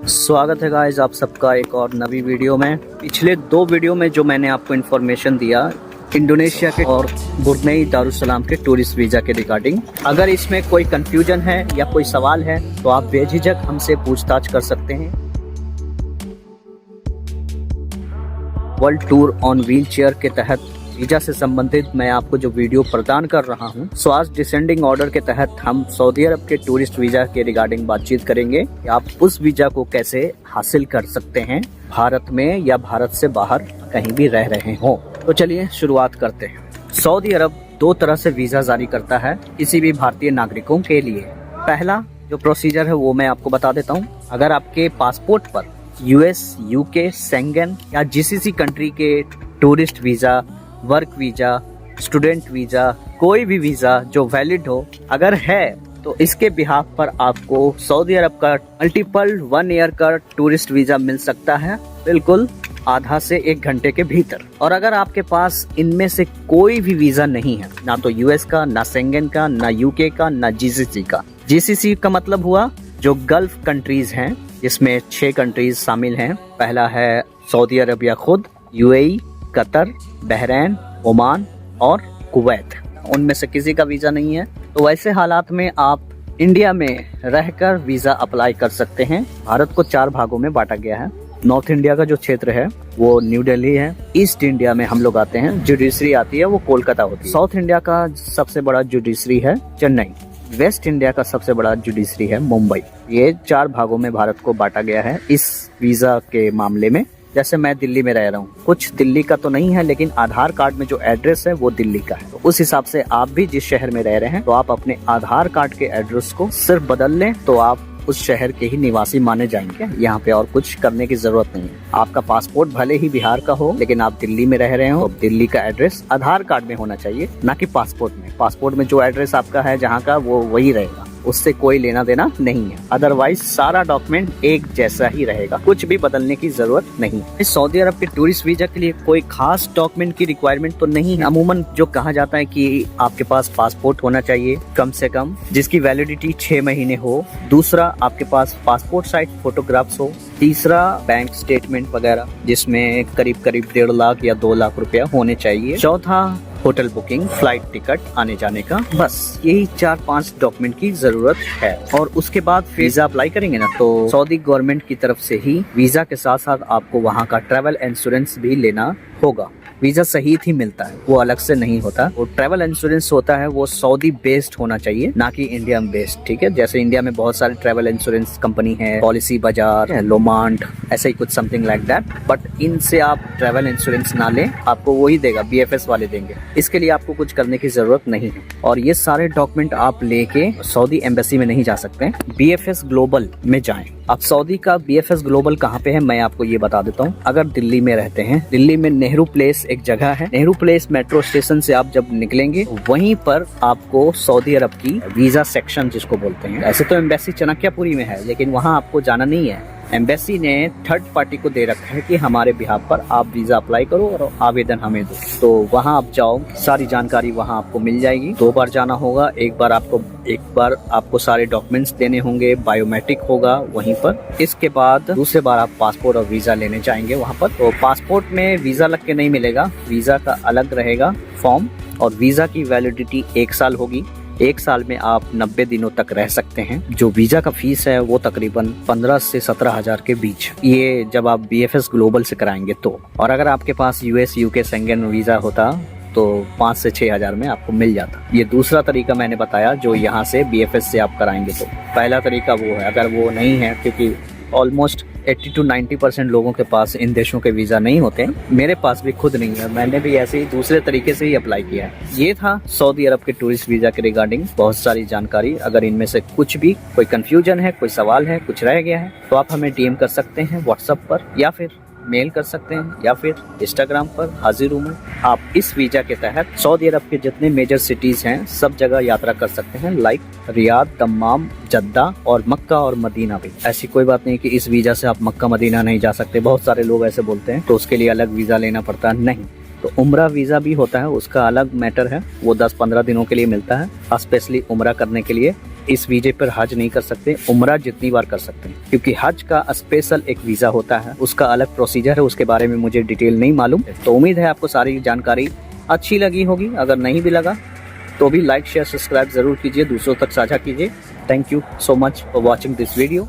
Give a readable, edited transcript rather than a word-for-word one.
स्वागत है गाइस आप सबका एक और नवी वीडियो में। पिछले दो वीडियो में जो मैंने आपको इन्फॉर्मेशन दिया इंडोनेशिया के और ब्रुनेई दारुसलाम के टूरिस्ट वीज़ा के रिगार्डिंग, अगर इसमें कोई कंफ्यूजन है या कोई सवाल है तो आप बेझिझक हमसे पूछताछ कर सकते हैं। World tour on wheel chair के तहत वीजा से संबंधित मैं आपको जो वीडियो प्रदान कर रहा हूं, सो आज डिसेंडिंग ऑर्डर के तहत हम सऊदी अरब के टूरिस्ट वीजा के रिगार्डिंग बातचीत करेंगे कि आप उस वीजा को कैसे हासिल कर सकते हैं भारत में या भारत से बाहर कहीं भी रह रहे हो। तो चलिए शुरुआत करते हैं। सऊदी अरब दो तरह से वीजा जारी करता है किसी भी भारतीय नागरिकों के लिए। पहला जो प्रोसीजर है वो मैं आपको बता देता हूँ। अगर आपके पासपोर्ट पर यूएस, यूके, शेंगन या जीसीसी कंट्री के tourist visa, work visa, student visa, कोई भी वीजा जो वैलिड हो अगर है तो इसके बिहाफ पर आपको सऊदी अरब का मल्टीपल 1 ईयर का टूरिस्ट वीजा मिल सकता है, बिल्कुल आधा से 1 घंटे के भीतर। और अगर आपके पास इनमें से कोई भी वीजा नहीं है, ना तो यूएस का, ना शेंगन का, ना यूके का, ना जीसीसी का। जीसीसी का मतलब हुआ जो गल्फ कंट्रीज हैं, जिसमें 6 कंट्रीज शामिल हैं। पहला है सऊदी अरबिया खुद, यूएई, कतर, बहरैन, ओमान और कुवैत। उनमें से किसी का वीजा नहीं है तो वैसे हालात में आप इंडिया में रहकर वीजा अप्लाई कर सकते हैं। भारत को 4 भागों में बांटा गया है। नॉर्थ इंडिया का जो क्षेत्र है वो न्यू दिल्ली है। ईस्ट इंडिया में हम लोग आते हैं, जुडिशरी आती है वो कोलकाता होती है। साउथ इंडिया का सबसे बड़ा जुडिशरी है चेन्नई। वेस्ट इंडिया का सबसे बड़ा जुडिशरी है मुंबई। ये 4 भागों में भारत को बांटा गया है इस वीजा के मामले में। जैसे मैं दिल्ली में रह रहा हूँ, कुछ दिल्ली का तो नहीं है लेकिन आधार कार्ड में जो एड्रेस है वो दिल्ली का है। तो उस हिसाब से आप भी जिस शहर में रह रहे हैं तो आप अपने आधार कार्ड के एड्रेस को सिर्फ बदल लें तो आप उस शहर के ही निवासी माने जाएंगे। यहाँ पे और कुछ करने की जरूरत नहीं है। आपका पासपोर्ट भले ही बिहार का हो लेकिन आप दिल्ली में रह रहे हो तो दिल्ली का एड्रेस आधार कार्ड में होना चाहिए, ना कि पासपोर्ट में। पासपोर्ट में जो एड्रेस आपका है जहाँ का वो वही रहेगा, उससे कोई लेना देना नहीं है। अदरवाइज सारा डॉक्यूमेंट एक जैसा ही रहेगा, कुछ भी बदलने की जरूरत नहीं है। सऊदी अरब के टूरिस्ट वीजा के लिए कोई खास डॉक्यूमेंट की रिक्वायरमेंट तो नहीं है। अमूमन जो कहा जाता है कि आपके पास पासपोर्ट होना चाहिए कम से कम, जिसकी वैलिडिटी 6 महीने हो। दूसरा, आपके पास पासपोर्ट साइज फोटोग्राफ्स हो। तीसरा, बैंक स्टेटमेंट वगैरह जिसमें करीब 1.5 लाख या 2 लाख रुपया होने चाहिए। चौथा, होटल बुकिंग, फ्लाइट टिकट आने जाने का। बस यही 4-5 डॉक्यूमेंट की जरूरत है। और उसके बाद वीजा अप्लाई करेंगे ना तो सऊदी गवर्नमेंट की तरफ से ही वीजा के साथ साथ आपको वहाँ का ट्रैवल इंश्योरेंस भी लेना होगा। वीजा सहित ही मिलता है, वो अलग से नहीं होता। वो ट्रैवल इंश्योरेंस होता है वो सऊदी बेस्ड होना चाहिए, ना कि इंडिया बेस्ड। ठीक है, जैसे इंडिया में बहुत सारे ट्रैवल इंश्योरेंस कंपनी है, पॉलिसी बाजार, लोमांट, ऐसे ही कुछ समथिंग लाइक दैट। बट इनसे आप ट्रैवल इंश्योरेंस ना लें, आपको वही देगा, बीएफएस वाले देंगे। इसके लिए आपको कुछ करने की जरूरत नहीं है। और ये सारे डॉक्यूमेंट आप लेके सऊदी एम्बेसी में नहीं जा सकते, बीएफएस ग्लोबल में जाएं। अब सऊदी का बीएफएस ग्लोबल कहाँ पे है मैं आपको ये बता देता हूँ। अगर दिल्ली में रहते हैं, दिल्ली में नेहरू प्लेस एक जगह है। नेहरू प्लेस मेट्रो स्टेशन से आप जब निकलेंगे वहीं पर आपको सऊदी अरब की वीजा सेक्शन जिसको बोलते हैं, ऐसे तो एम्बेसी चाणक्यपुरी में है लेकिन वहाँ आपको जाना नहीं है। एम्बेसी ने थर्ड पार्टी को दे रखा है कि हमारे बिहाफ पर आप वीजा अप्लाई करो और आवेदन हमें दो। तो वहाँ आप जाओ, सारी जानकारी वहाँ आपको मिल जाएगी। 2 बार जाना होगा। एक बार आपको सारे डॉक्यूमेंट्स देने होंगे, बायोमेट्रिक होगा वहीं पर। इसके बाद दूसरे बार आप पासपोर्ट और वीजा लेने जाएंगे वहाँ पर। तो पासपोर्ट में वीजा लग के नहीं मिलेगा, वीजा का अलग रहेगा फॉर्म। और वीजा की वैलिडिटी 1 साल होगी। 1 साल में आप 90 दिनों तक रह सकते हैं। जो वीजा का फीस है वो तकरीबन 15 से 17 हजार के बीच, ये जब आप बीएफएस ग्लोबल से कराएंगे तो। और अगर आपके पास यूएस, यूके, शेंगन वीजा होता तो 5 से 6 हजार में आपको मिल जाता। ये दूसरा तरीका मैंने बताया जो यहाँ से बीएफएस से आप कराएंगे तो। पहला तरीका वो है। अगर वो नहीं है, क्योंकि ऑलमोस्ट 80 to 90% लोगों के पास इन देशों के वीजा नहीं होते हैं, मेरे पास भी खुद नहीं है, मैंने भी ऐसे ही दूसरे तरीके से ही अप्लाई किया है। ये था सऊदी अरब के टूरिस्ट वीजा के रिगार्डिंग बहुत सारी जानकारी। अगर इनमें से कुछ भी कोई कंफ्यूजन है, कोई सवाल है, कुछ रह गया है तो आप हमें डीएम कर सकते हैं व्हाट्सएप पर, या फिर मेल कर सकते हैं, या फिर इंस्टाग्राम पर। हाजिर हूँ मैं। आप इस वीजा के तहत सऊदी अरब के जितने मेजर सिटीज हैं सब जगह यात्रा कर सकते हैं, लाइक रियाद, दम्माम, जद्दा और मक्का और मदीना भी। ऐसी कोई बात नहीं कि इस वीजा से आप मक्का मदीना नहीं जा सकते। बहुत सारे लोग ऐसे बोलते हैं तो उसके लिए अलग वीजा लेना पड़ता है। नहीं, तो उम्रा वीजा भी होता है, उसका अलग मैटर है। वो 10-15 दिनों के लिए मिलता है, स्पेशली उम्रा करने के लिए। इस वीजे पर हज नहीं कर सकते, उम्रा जितनी बार कर सकते हैं, क्योंकि हज का स्पेशल एक वीजा होता है, उसका अलग प्रोसीजर है, उसके बारे में मुझे डिटेल नहीं मालूम। तो उम्मीद है आपको सारी जानकारी अच्छी लगी होगी। अगर नहीं भी लगा तो भी लाइक शेयर सब्सक्राइब जरूर कीजिए, दूसरों तक साझा कीजिए। Thank you so much for watching this video.